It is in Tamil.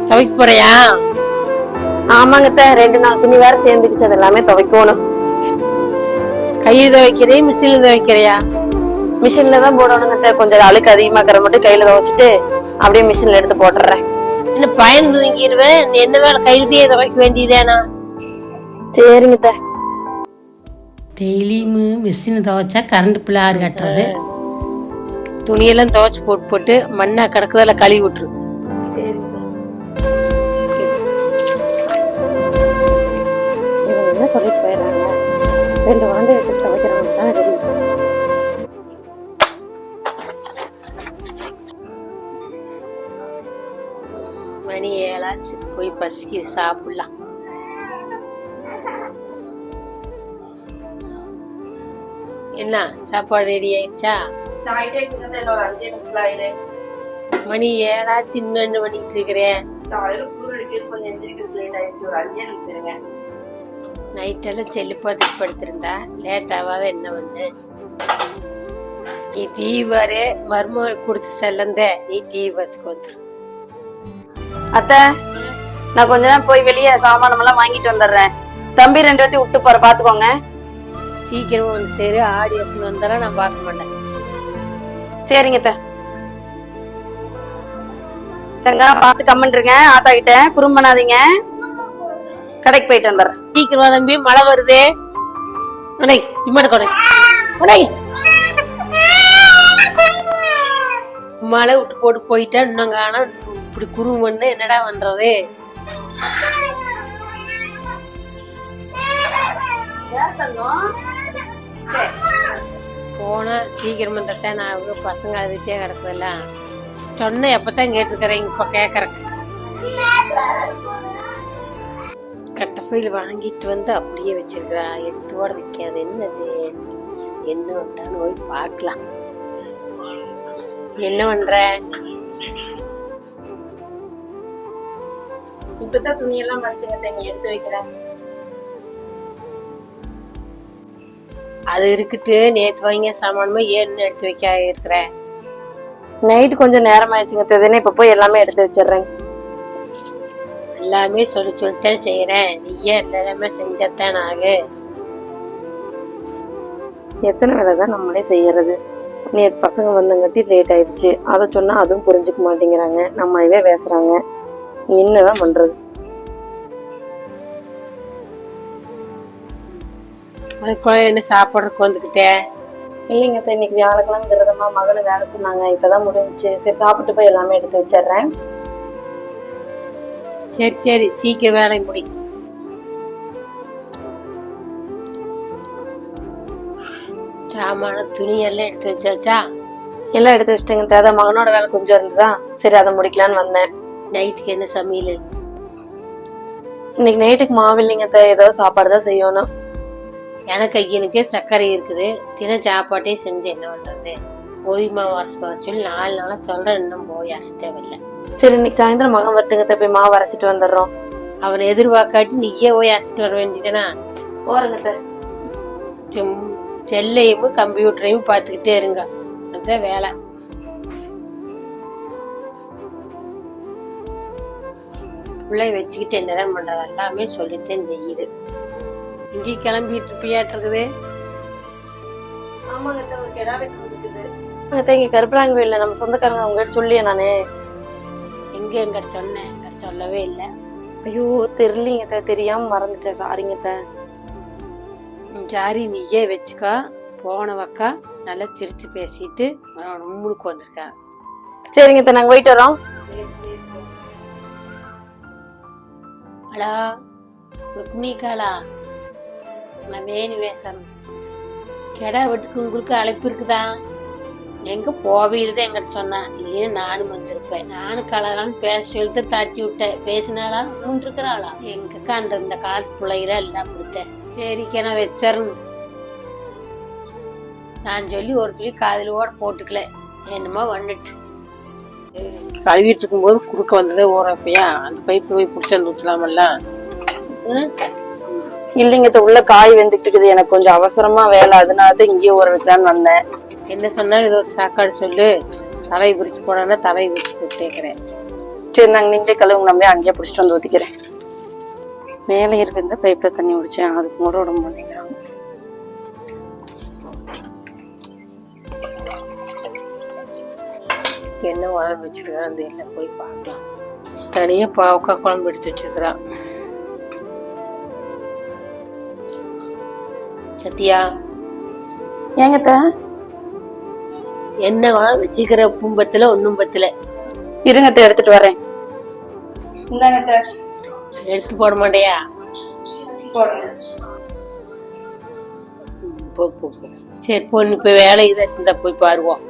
துவைக்க போறியா? ஆமாங்கத்த, 2 நாள் துணி வேற சேர்ந்துக்குச்சு, அது எல்லாமே துவைக்கணும். கையில துவைக்கிறியா மிஷின்ல துவைக்கிறியா? மிஷின்ல தான் போடணுங்கத்த. கொஞ்சம் அழுக்கு அதிகமா இருக்கிற மட்டும் கையில துவைச்சிட்டு அப்படியே மிஷின்ல எடுத்து போட்டுறேன். என்ன பயன் தூங்கிடுவேன், நீ என்ன வேலை கையிலேயே துவைக்க வேண்டியதேனா? சரிங்கத்த. டெய்லியும் மிஷின் துவைச்சா கரண்ட் பில் யாரு கட்டுறது? துணியெல்லாம் துவைச்சு போட்டு போட்டு மண்ணா கிடக்குறதுல கழுவி விட்டுரு. இவங்க என்ன சொல்லிட்டு போயிடுறாங்க, 2 வாண்டை வச்சுட்டு துவைக்கிறவங்க தான் ரெடி. மணி 7 ஆச்சு, போய் பசிக்கு சாப்பிடலாம். என்ன சாப்பாடு ரெடி ஆயிடுச்சா? மணி 7 ஆச்சு, இன்னும் என்ன பண்ணிட்டு இருக்கிறேன்? நைட்டெல்லாம் செல்லு பார்த்துட்டு படுத்திருந்தா லேட் ஆகாத என்ன பண்ணு? நீ டிவி பாரு, மருமகள் கொடுத்து செல்லந்த நீ டிவி பார்த்துக்கு வந்துரு. அத்த, நான் கொஞ்ச நேரம் போய் வெளியே சாமானம் எல்லாம் வாங்கிட்டு வந்துடுறேன். தம்பி 2 பேர்த்தையும் விட்டு போற, பாத்துக்கோங்க. சீக்கிரமா வந்து சரி, ஆடியன்ஸ் வந்தாலும் நான் பார்க்க மாட்டேன். சரிங்க அத்த. பார்த்து கம்மன்றுங்க, ஆத்தா கிட்ட குறும் பண்ணாதீங்க. கடைக்கு போயிட்டு வந்துடுறேன். சீக்கிரமா தம்பி, மழை வருது. மழை விட்டு போட்டு போயிட்டா இன்னும் காணும். இப்படி குறும் பண்ணு என்னடா பண்றது? போனா சீக்கிரமா தட்டா நான் பசங்க அழுதுட்டே கிடக்குதுல்ல. சொன்ன எப்பதான் கேட்டுக்கிறேன், இப்ப கேக்குறேன். கட்டப்பையில் வாங்கிட்டு வந்து அப்படியே வச்சிருக்கிறா, எடுத்துவோட வைக்காது. என்னது என்ன பண்றான்னு போய் பார்க்கலாம். என்ன பண்ற? இப்பதான் துணியெல்லாம் மடிச்சுங்க, நீ எடுத்து வைக்கிறேன். அது இருக்குட்டு நேத்து வாங்க சாமானமா ஏன்னு எடுத்து வைக்க இருக்கிற. நைட்டு கொஞ்சம் நேரம் ஆயிடுச்சுங்க, இப்ப போய் எல்லாமே எடுத்து வச்சிடுறேன். எல்லாமே சொல்லித்தான் செய்யறேன், நீயே எல்லாமே செஞ்சத்தான் ஆகு. எத்தனை வேலைதான் நம்மளே செய்யறது? நேற்று பசங்க வந்தங்காட்டி லேட் ஆயிடுச்சு, அதை சொன்னா அதுவும் புரிஞ்சுக்க மாட்டேங்கிறாங்க, நம்மளவே பேசுறாங்க. என்னதான் பண்றது? என்ன சாப்பிட்றதுக்கு வந்துக்கிட்டேன்? இல்லைங்க, இன்னைக்கு வியாழக்கிழமை விரதமா மகனு வேலை சொன்னாங்க, இப்பதான் முடிஞ்சுச்சு. சரி, சாப்பிட்டு போய் எல்லாமே எடுத்து வச்சிடுறேன். சரி சரி, சீக்கிரம் வேலை முடி. சாமான துணி எல்லாம் எடுத்து வச்சாச்சா? எல்லாம் எடுத்து வச்சிட்டேங்க. அதான் மகனோட வேலை கொஞ்சம் இருந்ததா, சரி அதை முடிக்கலான்னு வந்தேன். நைட்டுக்கு என்ன சமையல்? இன்னைக்கு நைட்டுக்கு மாவு இல்லைங்க, ஏதோ சாப்பாடு தான் செய்யணும். எனக்கு ஐயனுக்கே சர்க்கரை இருக்குது, தின சாப்பாட்டே செஞ்சு என்ன பண்றது? ஓய்மா வாசம் சொல்லி 4 நாளா சொல்றேன், இன்னும் போய் அரைச்சிட்டே வரல. சரி, இன்னைக்கு சாயந்தரம் மகன் வரட்டுங்க, போய் மாவு அரைச்சிட்டு வந்துடுறோம். அவனை எதிர்பார்க்காட்டி நீயே போய் அரைச்சிட்டு வர வேண்டியதுனா? போறங்க. செல்லையும் கம்ப்யூட்டரையும் பாத்துக்கிட்டே இருங்க, அதுதான் வேலை. பிள்ளை வச்சுக்கிட்டு என்னதான் பண்றது? எல்லாமே சொல்லித்தான் செய்யுது. இங்கே கிளம்பிட்டு இருப்பியாட்டு இருக்குது. ஆமாங்க, ஒரு கெடா வெட்டு இருக்குது. இங்க கருப்பராங்கோயில்ல நம்ம சொந்தக்காரங்க, அவங்க கிட்ட சொல்லியே நானு. எங்க எங்க சொன்னேன், சொல்லவே இல்லை. ஐயோ தெரியலீங்க, தெரியாம மறந்துட்டேன், சாரிங்க. சாரி, நீயே வச்சுக்கா. போனவக்கா நல்லா சிரிச்சு பேசிட்டு முன்னுக்கு வந்திருக்கா. சரிங்க, நாங்க போயிட்டு வரோம். ஹலோ ருக்மிகாலா, நான் வேணி பேசணும். கெடா வெட்டுக்கு உங்களுக்கு அழைப்பு இருக்குதா? எங்க போவையில்தான் எங்கிட்ட சொன்னா, இல்லையா நானும் வந்திருப்பேன். நானும் கலகாலம் பேச சொல்லிட்டு தட்டி விட்டேன். பேசினாலா முன் இருக்கிறாளா? எங்கக்கா அந்த இந்த காலத்து பிள்ளைகள எல்லாம் கொடுத்தேன். சரிக்கா, நான் வச்சிடணும். நான் சொல்லி ஒரு துளி காதலோட போட்டுக்கல, என்னமோ வந்துட்டு கழுவிட்டு இருக்கும் போது குறுக்க வந்ததே ஓரப்பையா, அந்த பைப்பு போய் பிடிச்சாந்து ஊற்றலாமல்ல. இல்லைங்க, உள்ள காய் வெந்துட்டு இருக்குது, எனக்கு கொஞ்சம் அவசரமா வேலை, அதனாலதான் இங்கேயே ஊற வைக்கலான்னு வந்தேன். என்ன சொன்னாலும் இது ஒரு சாக்காடு சொல்லு. தலை விரிச்சு போனா தலை விரிச்சு கேட்கிறேன். சரி நாங்கள் நீங்களே கழுவுங்க, நம்ம அங்கேயே பிடிச்சிட்டு வந்து ஊற்றிக்கிறேன். மேலே இருக்க இந்த பைப்பில் தண்ணி குடிச்சேன், அதுக்கு கூட விட மாட்டேங்கிறாங்க. என்ன குழம்பு வச்சிருக்கான் அந்த எல்லாம் போய் பார்க்கலாம். தனியா பாவக்காய் குழம்பு எடுத்து வச்சிருக்கிறான். சத்யா, ஏங்கத்த என்ன குழம்பு வச்சுக்கிற? உப்பும் பத்துல ஒன்னும் பத்துல. இருங்கத்த எடுத்துட்டு வரேன். இந்தாங்கத்த. எடுத்து போட மாட்டியா? போ போ போ. சரி பொண்ணு இப்ப வேலை இதை சிந்தா போய் பாருவோம்.